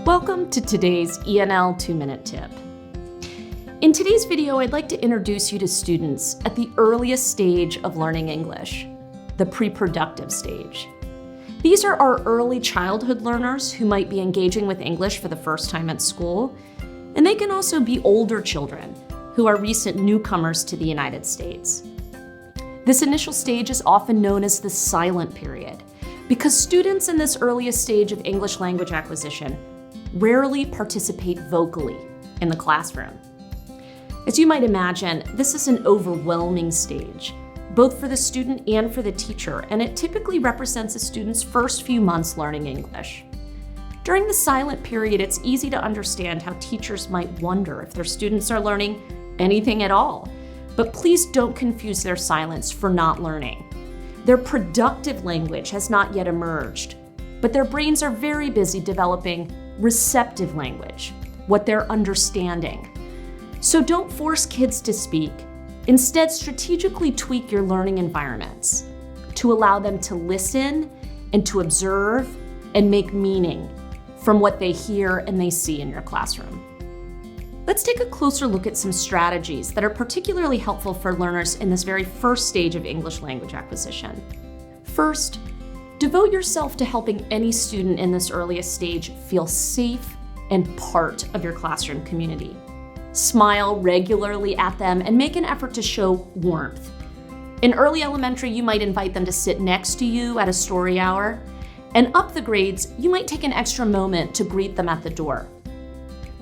Welcome to today's ENL 2-Minute Tip. In today's video, I'd like to introduce you to students at the earliest stage of learning English, the pre-productive stage. These are our early childhood learners who might be engaging with English for the first time at school, and they can also be older children who are recent newcomers to the United States. This initial stage is often known as the silent period because students in this earliest stage of English language acquisition rarely participate vocally in the classroom. As you might imagine, this is an overwhelming stage, both for the student and for the teacher, and it typically represents a student's first few months learning English. During the silent period, it's easy to understand how teachers might wonder if their students are learning anything at all, but please don't confuse their silence for not learning. Their productive language has not yet emerged, but their brains are very busy developing receptive language, what they're understanding. So don't force kids to speak. Instead, strategically tweak your learning environments to allow them to listen and to observe and make meaning from what they hear and they see in your classroom. Let's take a closer look at some strategies that are particularly helpful for learners in this very first stage of English language acquisition. First, devote yourself to helping any student in this earliest stage feel safe and part of your classroom community. Smile regularly at them and make an effort to show warmth. In early elementary, you might invite them to sit next to you at a story hour, and up the grades, you might take an extra moment to greet them at the door.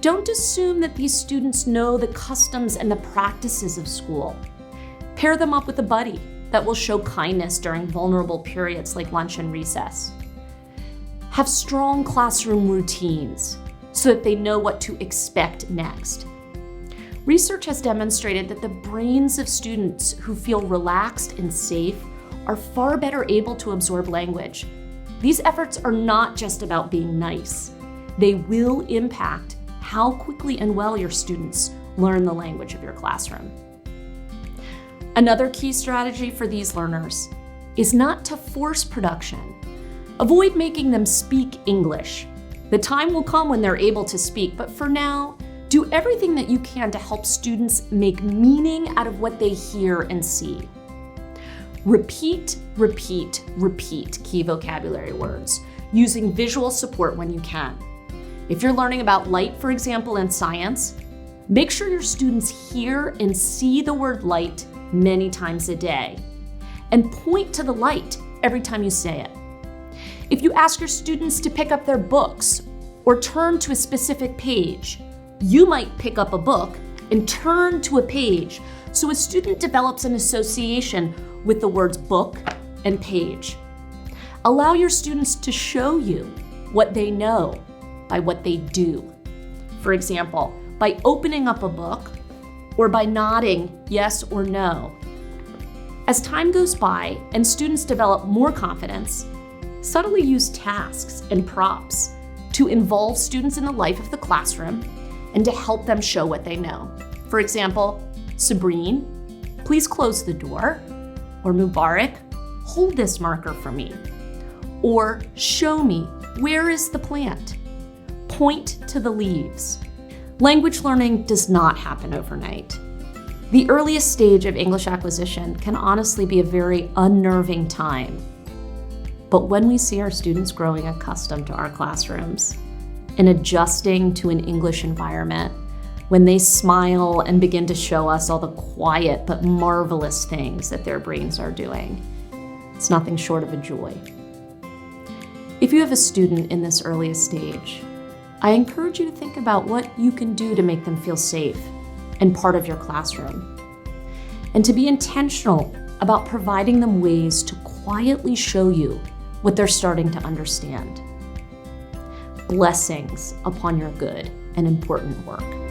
Don't assume that these students know the customs and the practices of school. Pair them up with a buddy that will show kindness during vulnerable periods like lunch and recess. Have strong classroom routines so that they know what to expect next. Research has demonstrated that the brains of students who feel relaxed and safe are far better able to absorb language. These efforts are not just about being nice. They will impact how quickly and well your students learn the language of your classroom. Another key strategy for these learners is not to force production. Avoid making them speak English. The time will come when they're able to speak, but for now, do everything that you can to help students make meaning out of what they hear and see. Repeat, repeat, repeat key vocabulary words, using visual support when you can. If you're learning about light, for example, in science, make sure your students hear and see the word light many times a day, and point to the light every time you say it. If you ask your students to pick up their books or turn to a specific page, you might pick up a book and turn to a page so a student develops an association with the words book and page. Allow your students to show you what they know by what they do. For example, by opening up a book or by nodding yes or no. As time goes by and students develop more confidence, subtly use tasks and props to involve students in the life of the classroom and to help them show what they know. For example, Sabrine, please close the door, or Mubarak, hold this marker for me, or show me, where is the plant? Point to the leaves. Language learning does not happen overnight. The earliest stage of English acquisition can honestly be a very unnerving time. But when we see our students growing accustomed to our classrooms and adjusting to an English environment, when they smile and begin to show us all the quiet but marvelous things that their brains are doing, it's nothing short of a joy. If you have a student in this earliest stage, I encourage you to think about what you can do to make them feel safe and part of your classroom, and to be intentional about providing them ways to quietly show you what they're starting to understand. Blessings upon your good and important work.